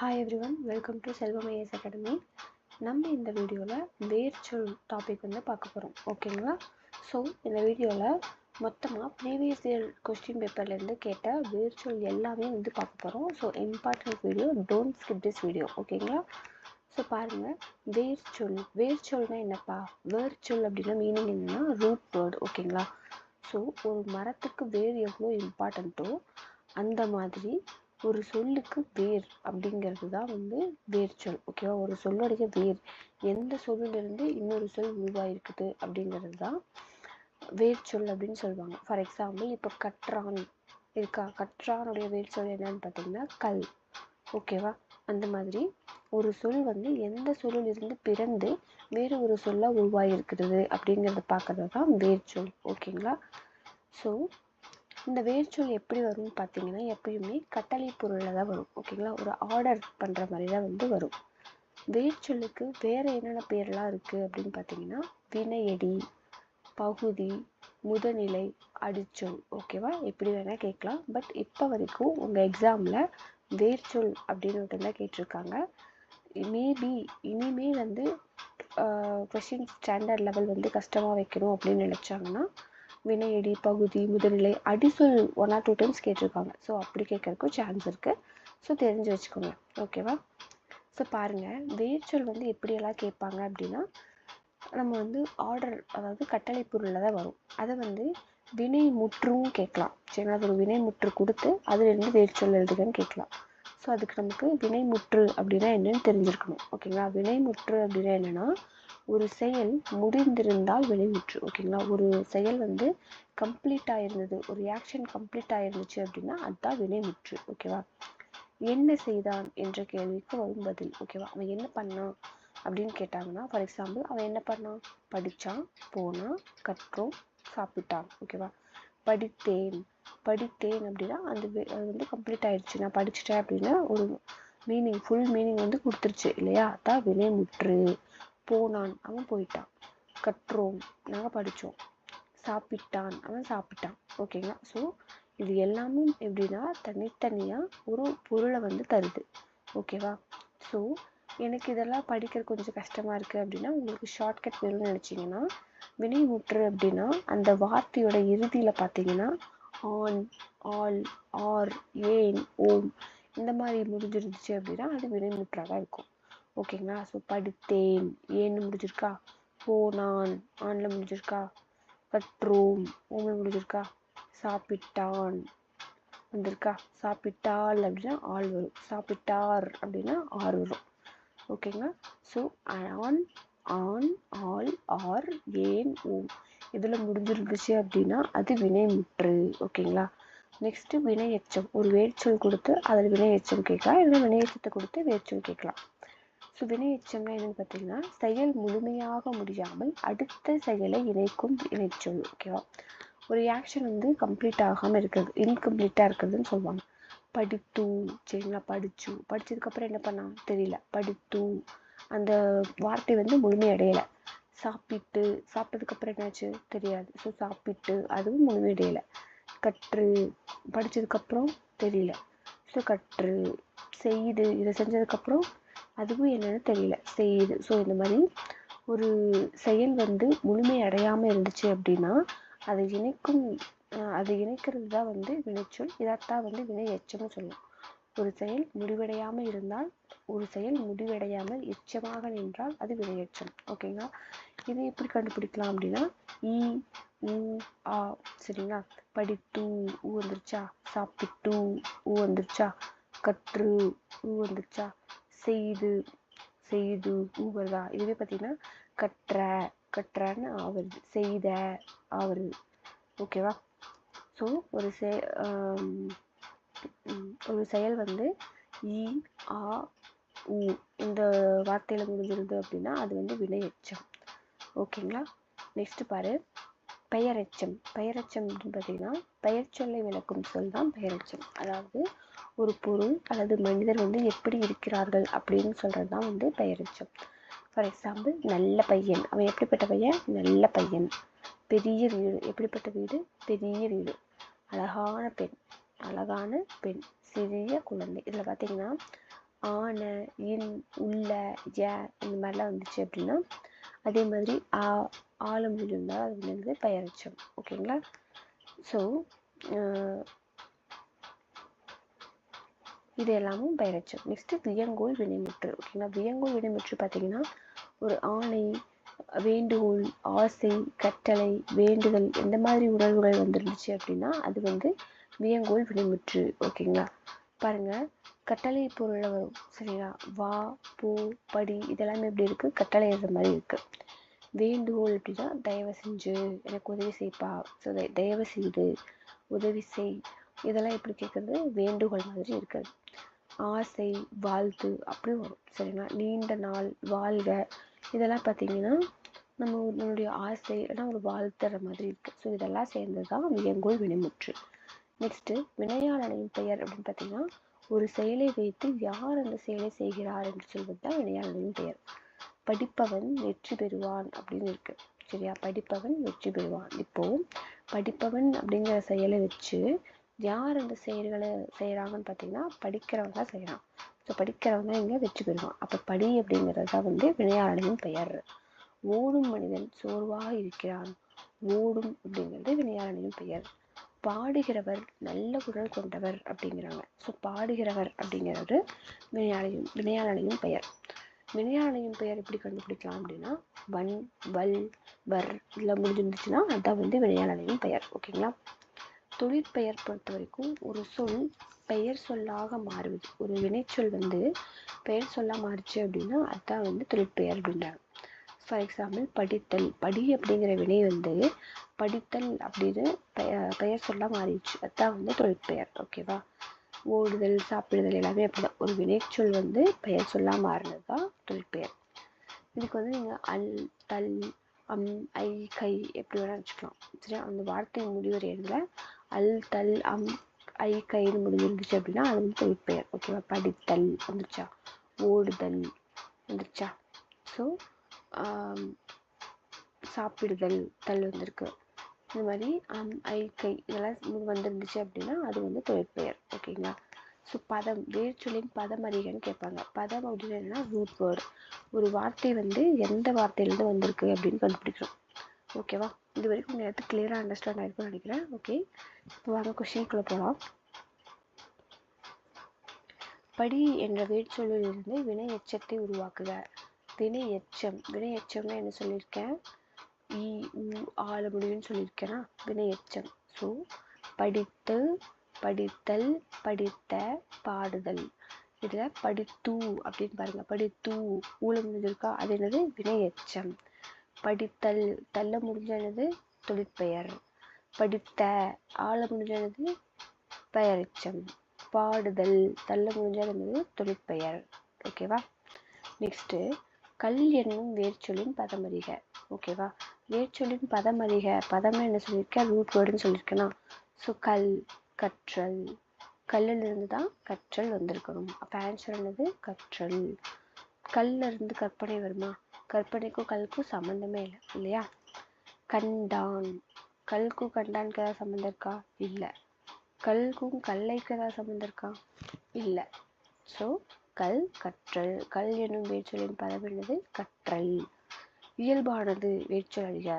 Hi everyone, welcome to Selvam IAS Academy. நம்ம இந்த வீடியோவில் வேர்ச்சொல் டாபிக் வந்து பார்க்க போகிறோம். ஓகேங்களா? ஸோ இந்த வீடியோவில் மொத்தமாக ப்ரீவியஸ் இயர் கொஸ்டின் பேப்பர்லேருந்து கேட்ட வேர்ச்சொல் எல்லாமே வந்து பார்க்க போகிறோம். So important video, don't skip this video. ஓகேங்களா? ஸோ பாருங்கள், வேர்ச்சொல்னா என்னப்பா? வேர்ச்சொல் அப்படின்னா மீனிங் என்னென்னா ரூட் வேர்டு. ஓகேங்களா? ஸோ ஒரு மரத்துக்கு வேர் எவ்வளோ இம்பார்ட்டண்ட்டோ அந்த மாதிரி ஒரு சொல்லுக்கு வேர் அப்படிங்கிறது தான் வந்து வேர்ச்சொல். ஓகேவா? ஒரு சொல்லுடைய வேர், எந்த சொல்லிலிருந்து இன்னொரு சொல் உருவாயிருக்குது அப்படிங்கிறது தான் வேர்ச்சொல் அப்படின்னு சொல்லுவாங்க. ஃபார் எக்ஸாம்பிள், இப்போ கற்றான் இருக்கா? கற்றானுடைய வேர்ச்சொல் என்னன்னு பார்த்தீங்கன்னா கல். ஓகேவா? அந்த மாதிரி ஒரு சொல் வந்து எந்த சொல்லிலிருந்து பிறந்து வேறு ஒரு சொல்லாக உருவாகிருக்கிறது அப்படிங்கிறத பார்க்கறது தான் வேர்ச்சொல். ஓகேங்களா? ஸோ இந்த வேர்ச்சொல் எப்படி வரும்னு பார்த்தீங்கன்னா எப்பயுமே கட்டளை பொருளில் தான் வரும். ஓகேங்களா? ஒரு ஆர்டர் பண்ணுற மாதிரி தான் வந்து வரும். வேர்ச்சொல்லுக்கு வேறு என்னென்ன பேர்லாம் இருக்குது அப்படின்னு பார்த்தீங்கன்னா வினையடி, பகுதி, முதுநிலை, அடிச்சொல். ஓகேவா? எப்படி வேணால் கேட்கலாம். பட் இப்போ வரைக்கும் உங்கள் எக்ஸாமில் வேர்ச்சொல் அப்படின்னு மட்டும்தான் கேட்டிருக்காங்க. மேபி இனிமேல் வந்து கொஷின் ஸ்டாண்டர்ட் லெவல் வந்து கஷ்டமாக வைக்கணும் அப்படின்னு நினச்சாங்கன்னா வினையடி, பகுதி, முதுநிலை, அடிசொல் 1 or 2 times கேட்டிருக்காங்க. ஸோ அப்படி கேட்கறதுக்கும் சான்ஸ் இருக்குது. ஸோ தெரிஞ்சு வச்சுக்கோங்க. ஓகேவா? ஸோ பாருங்கள், வேர்ச்சொல் வந்து எப்படியெல்லாம் கேட்பாங்க அப்படின்னா நம்ம வந்து ஆர்டர், அதாவது கட்டளை பொருளில் தான் வரும். அதை வந்து வினை முற்றும் கேட்கலாம். சரிங்களா? அது ஒரு வினை முற்று கொடுத்து அதிலிருந்து வேர்ச்சொல் எழுதுகன்னு கேட்கலாம். ஸோ அதுக்கு நமக்கு வினைமுற்று அப்படின்னா என்னன்னு தெரிஞ்சிருக்கணும். ஓகேங்களா? வினைமுற்று அப்படின்னா என்னென்னா ஒரு செயல் முடிந்திருந்தால் வினைமுற்று. ஓகேங்களா? ஒரு செயல் வந்து கம்ப்ளீட் ஆயிருந்தது, ஒரு ஆக்ஷன் கம்ப்ளீட் ஆயிருந்துச்சு அப்படின்னா அதுதான் வினைமுற்று. ஓகேவா? என்ன செய்தான் என்ற கேள்விக்கு வரும் பதில். ஓகேவா? அவன் என்ன பண்ணான் அப்படின்னு கேட்டாங்கன்னா, ஃபார் எக்ஸாம்பிள், அவன் என்ன பண்ணான்? படித்தான், போனான், கற்றோம், சாப்பிட்டான். ஓகேவா? படித்தேன் அப்படின்னா அது வந்து கம்ப்ளீட் ஆயிடுச்சு. நான் படிச்சுட்டேன் அப்படின்னா ஒரு மீனிங், ஃபுல் மீனிங் வந்து கொடுத்துருச்சு இல்லையா? அதான் வினைமுற்று. போனான், அவன் போயிட்டான். கற்றோம், நாங்கள் படித்தோம். சாப்பிட்டான், அவன் சாப்பிட்டான். ஓகேங்களா? ஸோ இது எல்லாமே எப்படின்னா தனித்தனியாக ஒரு பொருளை வந்து தருது. ஓகேவா? ஸோ எனக்கு இதெல்லாம் படிக்கிற கொஞ்சம் கஷ்டமாக இருக்குது அப்படின்னா உங்களுக்கு ஷார்ட்கட் வேணும்னு நினச்சிங்கன்னா வினைமுற்று அப்படின்னா அந்த வார்த்தையோட இறுதியில் பார்த்தீங்கன்னா ஆன், ஆல், ஆர், ஏன், ஓம் இந்த மாதிரி முடிஞ்சிருந்துச்சு அப்படின்னா அது வினைமுற்றாக இருக்கும். ஓகேங்களா? ஸோ படித்தேன், ஏன்னு முடிஞ்சிருக்கா? போனான், ஆன்ல முடிஞ்சிருக்கா? கற்றோம், ஓம்ல முடிஞ்சிருக்கா? சாப்பிட்டான் வந்திருக்கா? சாப்பிட்டால் அப்படின்னா ஆள் வரும். சாப்பிட்டார் அப்படின்னா ஆர் வரும். ஓகேங்களா? ஸோ ஆன், ஆல், ஆர், ஏன், ஓம் இதில் முடிஞ்சிருந்துச்சு அப்படின்னா அது வினைமுற்று. ஓகேங்களா? நெக்ஸ்ட் வினையெச்சம். ஒரு வேர்ச்சொல் கொடுத்து அதில் வினையெச்சம் கேட்கலாம், இல்லைன்னா வினையெச்சத்தை கொடுத்து வேர்ச்சொல் கேட்கலாம். ஸோ வினையெச்சம்னா என்னன்னு பார்த்தீங்கன்னா செயல் முழுமையாக முடியாமல் அடுத்த செயலை இணைக்கும் வினைச்சொல். ஓகேவா? ஒரு ஆக்ஷன் வந்து கம்ப்ளீட் ஆகாமல் இருக்கிறது, இன்கம்ப்ளீட்டாக இருக்கிறதுன்னு சொல்லுவாங்க. படித்து, சரிங்களா? படித்ததுக்கப்புறம் என்ன பண்ணா தெரியல, படித்து அந்த வார்த்தை வந்து முழுமையடையலை. சாப்பிட்டதுக்கப்புறம் என்னாச்சு தெரியாது. ஸோ சாப்பிட்டு அதுவும் முழுமையடையலை. கற்று, படித்ததுக்கப்புறம் தெரியல. ஸோ கற்று. செய்து, இதை செஞ்சதுக்கப்புறம் அதுவும் என்னன்னு தெரியல, செய்யுது. ஸோ இந்த மாதிரி ஒரு செயல் வந்து முழுமை அடையாமல் இருந்துச்சு அப்படின்னா அதை இணைக்கிறது தான் வந்து வினைச்சொல். இதைத்தான் வந்து வினை எச்சம்னு சொல்லலாம். ஒரு செயல் முடிவடையாமல் இருந்தால், ஒரு செயல் முடிவடையாமல் எச்சமாக நின்றால் அது வினை எச்சம். ஓகேங்களா? இதை எப்படி கண்டுபிடிக்கலாம் அப்படின்னா இ, உ, ஆ. சரிங்களா? படித்து ஊ வந்துருச்சா? சாப்பிட்டு ஊ வந்துருச்சா? கற்று ஊ வந்துருச்சா? செய்து ஊ வருதா? இதுவே பார்த்தீங்கன்னா கற்றன்னு ஆவருது, செய்த ஆவருது. ஓகேவா? ஸோ ஒரு செயல் வந்து இ, ஆ, உ இந்த வார்த்தையில் முடிஞ்சிருது அப்படின்னா அது வந்து வினை எச்சம். ஓகேங்களா? நெக்ஸ்ட் பாரு, பெயரெச்சம். பெயரெச்சம் அப்படின்னு பார்த்தீங்கன்னா பெயர் சொல்லை விளக்கும் சொல் தான் பெயரெச்சம். அதாவது ஒரு பொருள் அல்லது மனிதர் வந்து எப்படி இருக்கிறார்கள் அப்படின்னு சொல்கிறது தான் வந்து பெயரெச்சம். ஃபார் எக்ஸாம்பிள், நல்ல பையன், அவன் எப்படிப்பட்ட பையன்? நல்ல பையன். பெரிய வீடு, எப்படிப்பட்ட வீடு? பெரிய வீடு. அழகான பெண், சிறிய குழந்தை. இதில் பார்த்தீங்கன்னா ஆன, இன், உள்ள, இந்த மாதிரிலாம் வந்துச்சு அப்படின்னா அதே மாதிரி ஆல முடிஞ்சிருந்தால் அது வந்து பெயரெச்சம். ஓகேங்களா? ஸோ இது எல்லாமும் பெயரெச்சம். நெக்ஸ்ட் வியங்கோல் வினைமுற்று. ஓகேங்களா? வியங்கோல் வினைமுற்று பார்த்தீங்கன்னா ஒரு ஆணை, வேண்டுகோள், ஆசை, கட்டளை, வேண்டுதல் இந்த மாதிரி உணர்வுகள் வந்துருந்துச்சு அப்படின்னா அது வந்து வியங்கோல் வினைமுற்று. ஓகேங்களா? பாருங்க, கட்டளை பொருள்ல வரும். சரியா? வா, போ, படி இதெல்லாமே எப்படி இருக்கு? கட்டளை எழுத மாதிரி இருக்கு. வேண்டுகோள் அப்படின்னா தயவு செஞ்சு எனக்கு உதவி செய்ப்பா, தயவு செய்து உதவி செய், இதெல்லாம் எப்படி கேட்கறது? வேண்டுகோள் மாதிரி இருக்காது. ஆசை, வாழ்த்து அப்படி வரும். சரிங்களா? நீண்ட நாள், வாழ்க இதெல்லாம் பார்த்தீங்கன்னா நம்மளுடைய ஆசை இல்லைன்னா ஒரு வாழ்த்துற மாதிரி இருக்கு. ஸோ இதெல்லாம் சேர்ந்ததுதான் வியங்கோள் வினைமுற்று. நெக்ஸ்ட் வினையாளனின் பெயர் அப்படின்னு பார்த்தீங்கன்னா ஒரு செயலை வைத்து யார் அந்த செயலை செய்கிறார் என்று சொல்வது தான் வினையாளனின் பெயர். படிப்பவன் வெற்றி பெறுவான் அப்படின்னு இருக்கு. சரியா? படிப்பவன் வெற்றி பெறுவான். இப்போ படிப்பவன் அப்படிங்கிற செயலை வச்சு யார் அந்த செயல்களை செய்யறாங்கன்னு பார்த்தீங்கன்னா படிக்கிறவன் தான் செய்யறான். ஸோ படிக்கிறவன் தான் இங்க வெற்றி பெறுவான். அப்போ படி அப்படிங்கிறது தான் வந்து வினையாளனின் பெயர். ஓடும் மனிதன் சோர்வாக இருக்கிறான். ஓடும் அப்படிங்கிறது வினையாளனின் பெயர். பாடுகிறவர் நல்ல குரல் கொண்டவர் அப்படிங்கிறாங்க. ஸோ பாடுகிறவர் அப்படிங்கிறது வினையாளனின் பெயர். வினையாளனின் பெயர் எப்படி கண்டுபிடிக்கலாம் அப்படின்னா வன், வல், வர் இதெல்லாம் முடிஞ்சிருந்துச்சுன்னா அதான் வந்து வினையாளனின் பெயர். ஓகேங்களா? தொழிற்பெயர் பொறுத்த வரைக்கும் ஒரு சொல் பெயர் சொல்லாக மாறுவது. ஒரு வினைச்சொல் வந்து பெயர் சொல்லா மாறுச்சு அப்படின்னா அதான் வந்து தொழிற்பெயர் அப்படின்றாங்க. ஃபார் எக்ஸாம்பிள் படித்தல். படி அப்படிங்கிற வினை வந்து படித்தல் அப்படின்னு பெயர் சொல்லா மாறிடுச்சு. அதான் வந்து தொழிற்பெயர். ஓகேவா? ஓடுதல், சாப்பிடுதல் எல்லாமே அப்படிதான். ஒரு வினைச்சொல் வந்து பெயர் சொல்லா மாறினது தான் தொழிற்பெயர். இதுக்கு வந்து நீங்க அல், தல், அம், ஐ, கை எப்படி வேணா வச்சுக்கலாம். சரியா? அந்த வார்த்தை முடிவரை இடத்துல அல், தல், அம், ஐ, கைன்னு முடிஞ்சிருந்துச்சு அப்படின்னா அது வந்து தொழிற்பெயர். ஓகேவா? படித்தல் வந்துருச்சா? ஓடுதல் வந்துருச்சா? ஸோ சாப்பிடுதல் தல் வந்திருக்கு. இந்த மாதிரி ஐ, கை இதெல்லாம் வந்துருந்துச்சு அப்படின்னா அது வந்து தொழிற்பெயர். ஓகேங்களா? ஸோ பதம், வேர்ச்சொல்லின் பதம் அறிகன்னு கேட்பாங்க. பதம் அப்படின்னு என்னன்னா ரூட் வேர்டு. ஒரு வார்த்தை வந்து எந்த வார்த்தையிலேருந்து வந்திருக்கு அப்படின்னு கண்டுபிடிக்கிறோம். ஓகேவா? இது வரைக்கும் உங்கள் இடத்துக்கு கிளியராக அண்டர்ஸ்டாண்ட் ஆயிருக்கும்னு நினைக்கிறேன். ஓகே, இப்போ வாங்க கொஸ்டின்குள்ளே போகலாம். படி என்ற வேர்ச்சொல்லில் இருந்து வினை எச்சத்தை உருவாக்குக. வினை எச்சம். வினை எச்சம்னா என்ன சொல்லியிருக்கேன்? இ, உ, ஆல முடியும்னு சொல்லியிருக்கேன்னா வினை எச்சம். ஸோ படித்து, படித்தல், படித்த, பாடுதல். இதுல படித்து அப்படின்னு பாருங்க. படித்து ஊல முடிஞ்சிருக்கா? அது என்னது? வினை எச்சம். படித்தல் தள்ள முடிஞ்சது தொழிற்பெயர். படித்த ஆள முடிஞ்சது பெயரெச்சம். பாடுதல் தள்ள முடிஞ்சது தொழிற்பெயர். ஓகேவா? நெக்ஸ்ட் கல் என்னும் வேர்ச்சொல்லின் பதமறிக. ஓகேவா? வேர்ச்சொல்லின் பதமறிக. பதம்னு என்ன சொல்லியிருக்கேன்? ரூட் வேர்டுன்னு சொல்லியிருக்கேன்னா ஸோ கல், கற்றல். கல்லில் இருந்து தான் கற்றல் வந்திருக்கணும். அப்போ ஆன்சர் என்னது? கற்றல். கல்ல இருந்து கற்பனை வருமா? கற்பனைக்கும் கல்லுக்கும் சம்மந்தமே இல்லை இல்லையா? கண்டான். கல்லுக்கும் கண்டானுக்கு ஏதாவது சம்மந்தம் இருக்கா? இல்லை. கல்லுக்கும் கல்லைக்கு ஏதாவது சம்மந்தம் இருக்கா? இல்லை. ஸோ கல், கற்றல். கல் என்னும் வேர்ச்சொல்லின் பதம் என்னது? கற்றல். இயல்பானது வேர்ச்சொல் அறிக.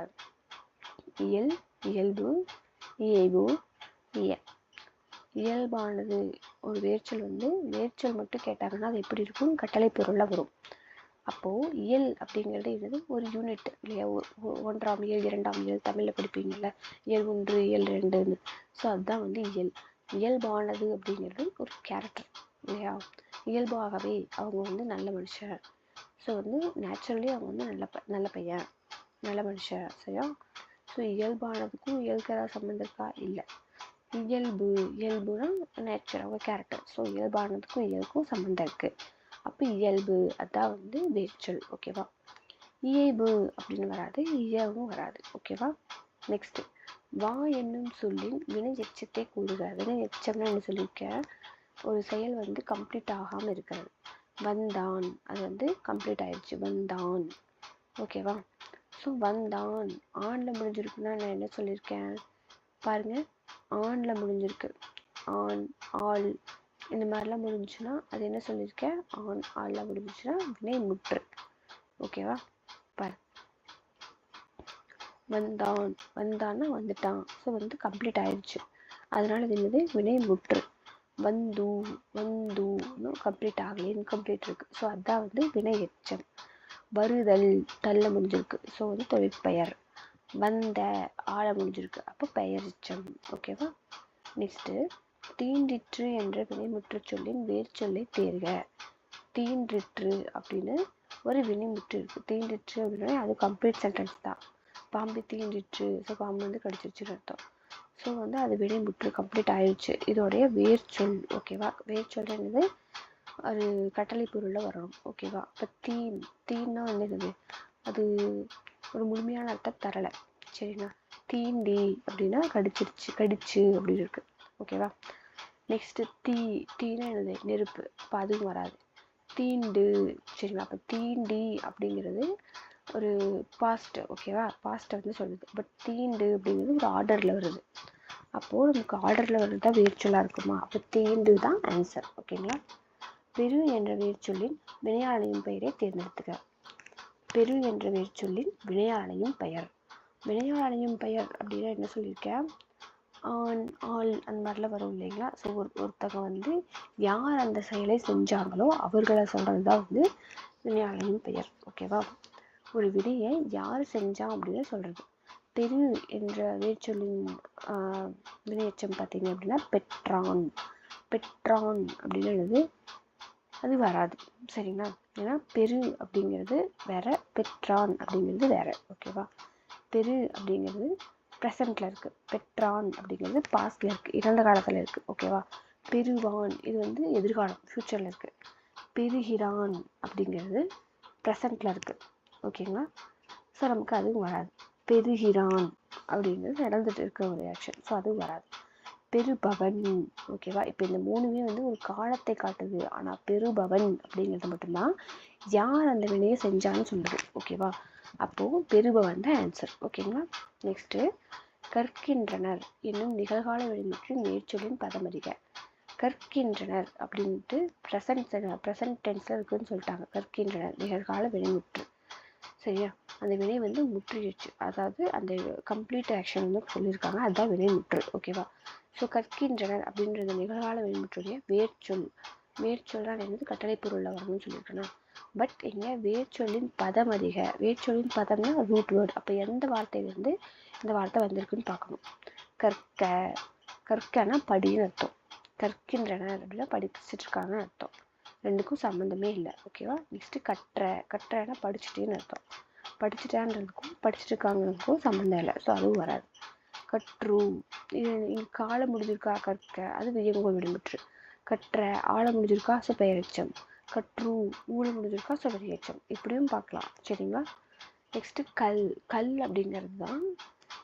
இயல், இயல்பு, இயைபு, இயல். இயல்பானது ஒரு வேர்ச்சொல் வந்து வேர்ச்சொல் மட்டும் கேட்டாங்கன்னா அது எப்படி இருக்கும்? கட்டளை பொருள்ல வரும். அப்போ இயல் அப்படிங்கிறது என்னது? ஒரு யூனிட் இல்லையா? ஒன்றாம் இயல், இரண்டாம் இயல் தமிழ்ல படிப்பீங்கல்ல, இயல் 1, இயல் 2. ஸோ அதுதான் வந்து இயல். இயல்பானது அப்படிங்கிறது ஒரு கேரக்டர் இல்லையா? இயல்பாகவே அவங்க வந்து நல்ல மனுஷன். ஸோ வந்து நேச்சுரலி அவங்க வந்து நல்ல பையன், நல்ல மனுஷன். சரியா? ஸோ இயல்பானதுக்கும் இயல்புக்கு ஏதாவது சம்மந்தம் இருக்கா? இல்லை. இயல்பு, இயல்புனா நேச்சர், அவங்க கேரக்டர். ஸோ இயல்பானதுக்கும் இயல்புக்கும் சம்மந்தம் இருக்கு. அப்போ இயல்பு அதான் வந்து வேர்ச்சொல். ஓகேவா? இயைபு அப்படின்னு வராது, இயல்பும் வராது. ஓகேவா? நெக்ஸ்ட் வா என்னும் சொல்லின் வினை எச்சத்தை கூறுக. வினை எச்சம்னா என்ன சொல்லியிருக்கேன்? ஒரு செயல் வந்து கம்ப்ளீட் ஆகாம இருக்கிறது. வந்தான், அது வந்து கம்ப்ளீட் ஆயிடுச்சு. வந்தான். ஓகேவா? ஸோ வந்தான் ஆண்ல முடிஞ்சிருக்குன்னா நான் என்ன சொல்லியிருக்கேன்? பாருங்க, ஆண்ல முடிஞ்சிருக்கு. ஆண், ஆள் இந்த மாதிரிலாம் முடிஞ்சுன்னா அது என்ன சொல்லியிருக்கேன், ஆன் ஆல்லாம் முடிஞ்சுச்சுன்னா வினை முற்று. ஓகேவா? பாரு, வந்தான், வந்தான்னா வந்துட்டான். ஸோ வந்து கம்ப்ளீட் ஆயிடுச்சு, அதனால இது என்னது வினை முற்று. வந்து வந்துன்னு கம்ப்ளீட் ஆகலை, இன்கம்ப்ளீட் இருக்கு. ஸோ அதான் வந்து வினை எச்சம். வருதல் தள்ள முடிஞ்சிருக்கு, ஸோ வந்து தொழிற்பெயர். வந்த ஆள முடிஞ்சிருக்கு, அப்போ பெயர் எச்சம். ஓகேவா? நெக்ஸ்ட்டு தீண்டிற்று என்ற வினைமுற்று சொல்லின் வேர் சொல்லை தேர்க. தீண்டிற்று அப்படின்னு ஒரு வினைமுற்று இருக்கு. தீண்டிற்று அப்படின்னா அது கம்ப்ளீட் சென்டென்ஸ் தான். பாம்பு தீண்டிற்று, ஸோ பாம்பு வந்து கடிச்சிருச்சுன்னு அர்த்தம். ஸோ வந்து அது வினைமுற்று கம்ப்ளீட் ஆயிடுச்சு. இதோடைய வேர் சொல். ஓகேவா? வேர் சொல் என்னது, அது கட்டளை பொருளில் வரணும். ஓகேவா? இப்போ தீன்னா வந்து என்னது, அது ஒரு முழுமையான அர்த்தம் தரலை. சரிங்களா? தீண்டி அப்படின்னா கடிச்சு அப்படின்னு இருக்கு. ஓகேவா? நெக்ஸ்ட் தீனா என்னது, நெருப்பு. அப்போ அதுவும் வராது. தீண்டு. சரிங்களா? அப்போ தீண்டி அப்படிங்கிறது ஒரு பாஸ்ட். ஓகேவா? பாஸ்ட்டை வந்து சொல்லுது. பட் தீண்டு அப்படிங்கிறது ஒரு ஆர்டரில் வருது. அப்போது நமக்கு ஆர்டரில் வர்றது தான் வேர்ச்சொல்லாக இருக்குமா? அப்போ தீண்டு தான் ஆன்சர். ஓகேங்களா? பெரு என்ற வேர்ச்சொல்லின் வினையாளையும் பெயரை தேர்ந்தெடுத்துக்க. பெரு என்ற வேர்ச்சொல்லின் வினையாளையும் பெயர். வினையாளையும் பெயர் அப்படின்னா என்ன சொல்லியிருக்கேன், ஆண் ஆள் அந்த மாதிரிலாம் வரும் இல்லைங்களா? ஸோ ஒருத்தங்க வந்து யார் அந்த செயலை செஞ்சாங்களோ அவர்களை சொல்கிறது தான் வந்து வினையாளையும் பெயர். ஓகேவா? ஒரு வினையை யார் செஞ்சான் அப்படின்னு சொல்கிறது. பெரு என்ற வேர்ச்சொல்லின் வினையச்சம் பார்த்தீங்க அப்படின்னா பெற்றான். பெற்றான் அப்படின்னு அது வராது. சரிங்களா? ஏன்னா பெரு அப்படிங்கிறது வேற, பெற்றான் அப்படிங்கிறது வேற. ஓகேவா? பெரு அப்படிங்கிறது ப்ரெசண்ட்ல இருக்கு, பெற்றான் அப்படிங்கிறது பாஸ்ட்ல இருக்கு, இறந்த காலத்துல இருக்கு. ஓகேவா? பெறுவான் இது வந்து எதிர்காலம், ஃபியூச்சர்ல இருக்கு. பெறுகிறான் அப்படிங்கிறது ப்ரெசண்ட்ல இருக்கு. ஓகேங்களா? ஸோ நமக்கு அதுவும் வராது. பெறுகிறான் அப்படிங்கிறது நடந்துட்டு இருக்க ஒரு ஆக்ஷன், ஸோ அதுவும் வராது. பெறுபவன். ஓகேவா? இப்போ இந்த மூணுமே வந்து ஒரு காலத்தை காட்டுது. ஆனால் பெறுபவன் அப்படிங்கிறது மட்டும்தான் யார் அந்த வினையை செஞ்சான்னு சொல்லுது. ஓகேவா? அப்போது பெறுபவன் தான் ஆன்சர். ஓகேங்களா? நெக்ஸ்ட்டு கற்கின்றனர் என்னும் நிகழ்கால வினைமுற்றின் வேர்ச்சொல்லின் பதமறிக. கற்கின்றனர் அப்படின்ட்டு ப்ரெசன்ட் டென்ஸில் இருக்குன்னு சொல்லிட்டாங்க. கற்கின்றனர் நிகழ்கால வினைமுற்று. சரியா? அந்த வினை வந்து முற்றிடுச்சு, அதாவது அந்த கம்ப்ளீட் ஆக்ஷன் வந்து சொல்லியிருக்காங்க, அதுதான் வினைமுற்று. ஓகேவா? ஸோ கற்கின்றனர் அப்படின்றது நிகழ்கால வினைமுற்றுடைய வேர்ச்சொல். வேர்ச்சொல்லாக என்னது, கட்டளை பொருளில் வரணும்னு சொல்லியிருக்கேன்னா, பட் இங்கே வேர்ச்சொல்லின் பதம் அதிக. வேர்ச்சொல்லின் பதம்னா ரூட் வேர்டு. அப்போ எந்த வார்த்தையிலேருந்து இந்த வார்த்தை வந்திருக்குன்னு பார்க்கணும். கற்க, கற்கனா படின்னு அர்த்தம். கற்கின்றனர் அப்படின்னா படிச்சுட்டு இருக்காங்கன்னு அர்த்தம். ரெண்டுக்கும் சம்மந்தமே இல்லை. ஓகேவா? நெக்ஸ்ட்டு கற்றனா படிச்சுட்டேன்னு அர்த்தம். படிச்சுட்டான்றதுக்கும் படிச்சுட்டு இருக்காங்களுக்கும் சம்மந்தம் இல்லை, ஸோ அதுவும் வராது. கற்று இது காலம் முடிஞ்சிருக்கா, கற்க அது வியங்கோல் விடுமுற்று. கற்ற ஆழ முடிஞ்சிருக்கா, ஸோ பெயரெச்சம். கற்று ஊழ முடிஞ்சிருக்கா, ஸோ வினையெச்சம். இப்படியும் பார்க்கலாம். சரிங்களா? நெக்ஸ்ட்டு கல் அப்படிங்கிறது தான்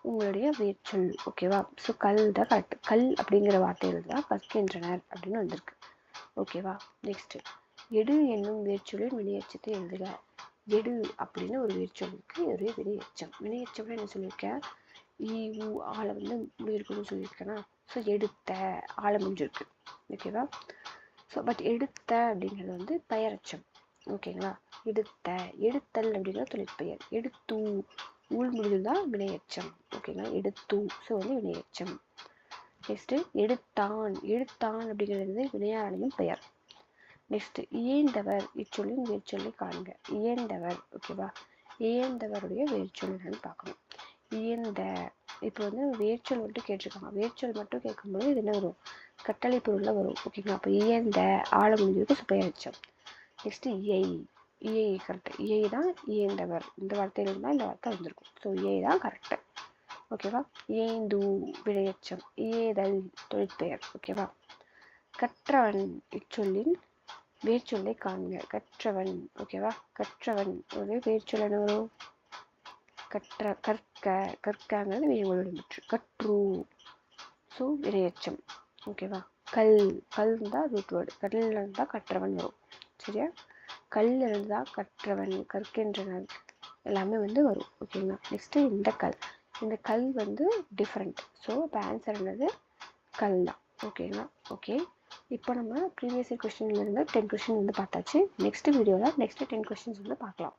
உங்களுடைய வேர்ச்சொல். ஓகேவா? ஸோ கல் தான் கரெக்ட். கல் அப்படிங்கிற வார்த்தையில் தான் கற்கின்றனர் அப்படின்னு வந்திருக்கு. ஓகேவா? நெக்ஸ்ட்டு எடு என்னும் வேர்ச்சொல்லின் வினையெச்சத்தை எழுதுக. எடு அப்படின்னு ஒரு வேர்ச்சொல் இருக்கு, ஒரு வினையெச்சம். வினையெச்சம்னா என்ன சொல்லியிருக்கேன், ஈ ஆளை வந்து முடியிருக்குன்னு சொல்லியிருக்கேன்னா, ஸோ எடுத்த ஆளை முடிஞ்சிருக்கு. ஓகேவா? ஸோ பட் எடுத்த அப்படிங்கிறது வந்து பெயரெச்சம். ஓகேங்களா? எடுத்தல் அப்படிங்கிறது தொழிற்பெயர். எடுத்து ஊழ் முடிஞ்சிருந்தா வினையெச்சம். ஓகேங்களா? எடுத்து ஸோ வந்து வினையெச்சம். நெக்ஸ்ட்டு எடுத்தான் அப்படிங்கிறது வினையாளையும் பெயர். நெக்ஸ்ட் இயைந்தவர் இச்சொல்லின் வேர்ச்சொல்லை காண்க. இயைந்தவர். ஓகேவா? இயைந்தவருடைய வேர்ச்சொல் என்னன்னு பார்க்கணும். இயந்த இப்போ வந்து வேர்ச்சொல் மட்டும் கேட்டிருக்காங்க. வேர்ச்சொல் மட்டும் கேட்கும்போது இது என்ன வரும், கட்டளை பொருளில் வரும். ஓகேங்களா? அப்போ இயந்த ஆழ முடிஞ்சிருக்கு, சுப்பெயரெச்சம். Next இயை correct. இயை தான் இயைந்தவர். இந்த வார்த்தையில இருந்தால் இந்த வார்த்தை வந்திருக்கும். ஸோ இயை தான் கரெக்ட். ஓகேவா? இயைந்து வினையெச்சம். இயைதல் தொழிற்பெயர். ஓகேவா? கற்றவன் இச்சொல்லின் வேர்ச்சொல்லை காண்க. கற்றவன். ஓகேவா? கற்றவன் ஒரு வேர்ச்சொல் என்ன வரும், கற்கங்கிறது வினையோடு விடுமுற்று. கற்று ஸோ வினையெச்சம். ஓகேவா? கல் இருந்தால் ரூட் வேர்டு. கல்லில் இருந்தால் கற்றவன் வரும். சரியா? கல்லில் இருந்தால் கற்றவன், கற்கின்றனர் எல்லாமே வந்து வரும். ஓகேங்களா? நெக்ஸ்ட்டு இந்த கல் வந்து டிஃப்ரெண்ட். ஸோ இப்போ ஆன்சர் என்னது, கல் தான். ஓகேங்களா? ஓகே. இப்போ நம்ம ப்ரீவியஸ் இயர் கொஸ்டின்லேருந்து 10 கொஸ்டின் வந்து பார்த்தாச்சு. நெக்ஸ்ட் வீடியோவில் நெக்ஸ்ட் 10 கொஸ்டின்ஸ் வந்து பார்க்கலாம்.